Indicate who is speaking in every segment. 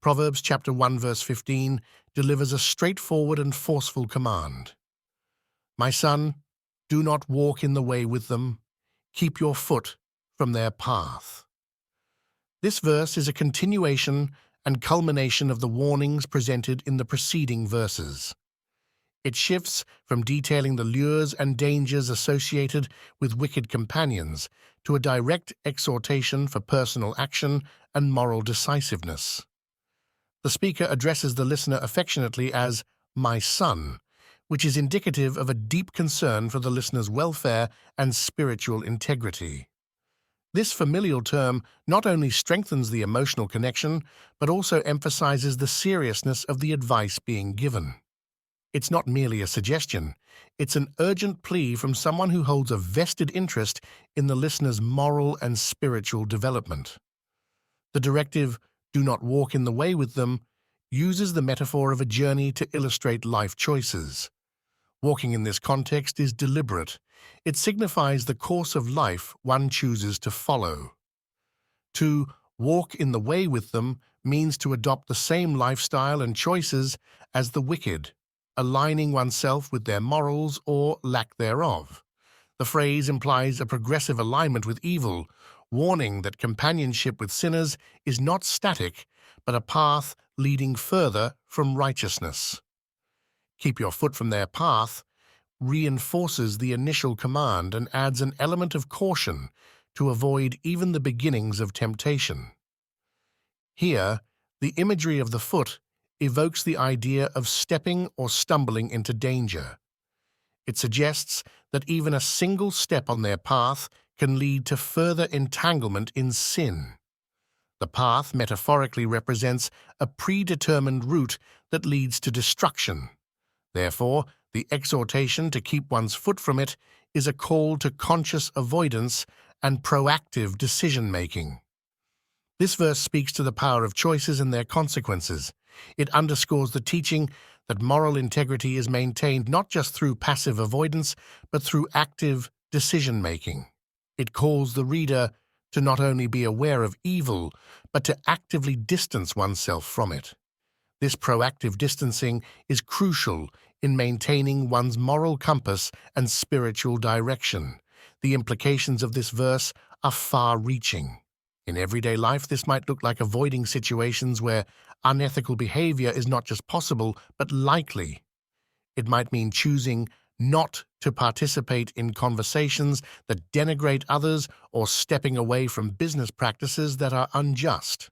Speaker 1: Proverbs chapter 1 verse 15 delivers a straightforward and forceful command. My son, do not walk in the way with them. Keep your foot from their path. This verse is a continuation and culmination of the warnings presented in the preceding verses. It shifts from detailing the lures and dangers associated with wicked companions to a direct exhortation for personal action and moral decisiveness. The speaker addresses the listener affectionately as "my son," which is indicative of a deep concern for the listener's welfare and spiritual integrity. This familial term not only strengthens the emotional connection, but also emphasizes the seriousness of the advice being given. It's not merely a suggestion, it's an urgent plea from someone who holds a vested interest in the listener's moral and spiritual development. The directive, "do not walk in the way with them," uses the metaphor of a journey to illustrate life choices. Walking in this context is deliberate. It signifies the course of life one chooses to follow. To walk in the way with them means to adopt the same lifestyle and choices as the wicked, aligning oneself with their morals or lack thereof. The phrase implies a progressive alignment with evil, warning that companionship with sinners is not static, but a path leading further from righteousness. Keep your foot from their path reinforces the initial command and adds an element of caution to avoid even the beginnings of temptation. Here, the imagery of the foot evokes the idea of stepping or stumbling into danger. It suggests that even a single step on their path can lead to further entanglement in sin. The path metaphorically represents a predetermined route that leads to destruction. Therefore, the exhortation to keep one's foot from it is a call to conscious avoidance and proactive decision-making. This verse speaks to the power of choices and their consequences. It underscores the teaching that moral integrity is maintained not just through passive avoidance, but through active decision-making. It calls the reader to not only be aware of evil, but to actively distance oneself from it. This proactive distancing is crucial in maintaining one's moral compass and spiritual direction. The implications of this verse are far-reaching. In everyday life, this might look like avoiding situations where unethical behavior is not just possible, but likely. It might mean choosing not to participate in conversations that denigrate others or stepping away from business practices that are unjust.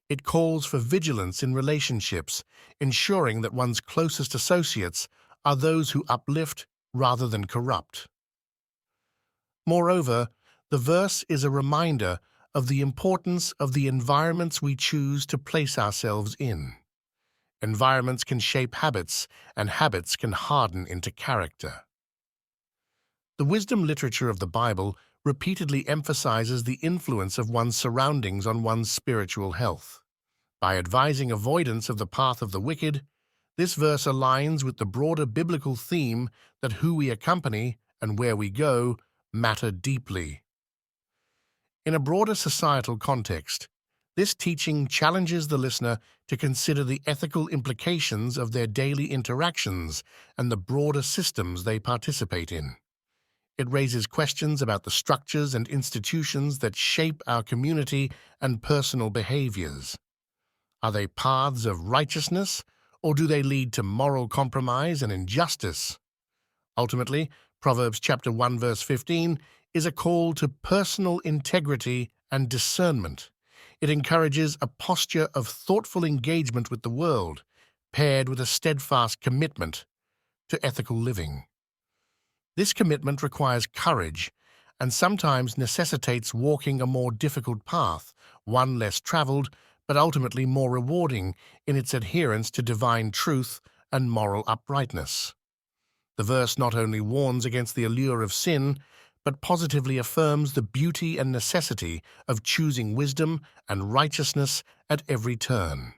Speaker 1: It calls for vigilance in relationships, ensuring that one's closest associates are those who uplift rather than corrupt. Moreover, the verse is a reminder of the importance of the environments we choose to place ourselves in. Environments can shape habits, and habits can harden into character. The wisdom literature of the Bible repeatedly emphasizes the influence of one's surroundings on one's spiritual health. By advising avoidance of the path of the wicked, this verse aligns with the broader biblical theme that who we accompany and where we go matter deeply. In a broader societal context, this teaching challenges the listener to consider the ethical implications of their daily interactions and the broader systems they participate in. It raises questions about the structures and institutions that shape our community and personal behaviors. Are they paths of righteousness, or do they lead to moral compromise and injustice? Ultimately, Proverbs chapter 1 verse 15 is a call to personal integrity and discernment. It encourages a posture of thoughtful engagement with the world, paired with a steadfast commitment to ethical living. This commitment requires courage and sometimes necessitates walking a more difficult path, one less traveled, but ultimately more rewarding in its adherence to divine truth and moral uprightness. The verse not only warns against the allure of sin, but positively affirms the beauty and necessity of choosing wisdom and righteousness at every turn.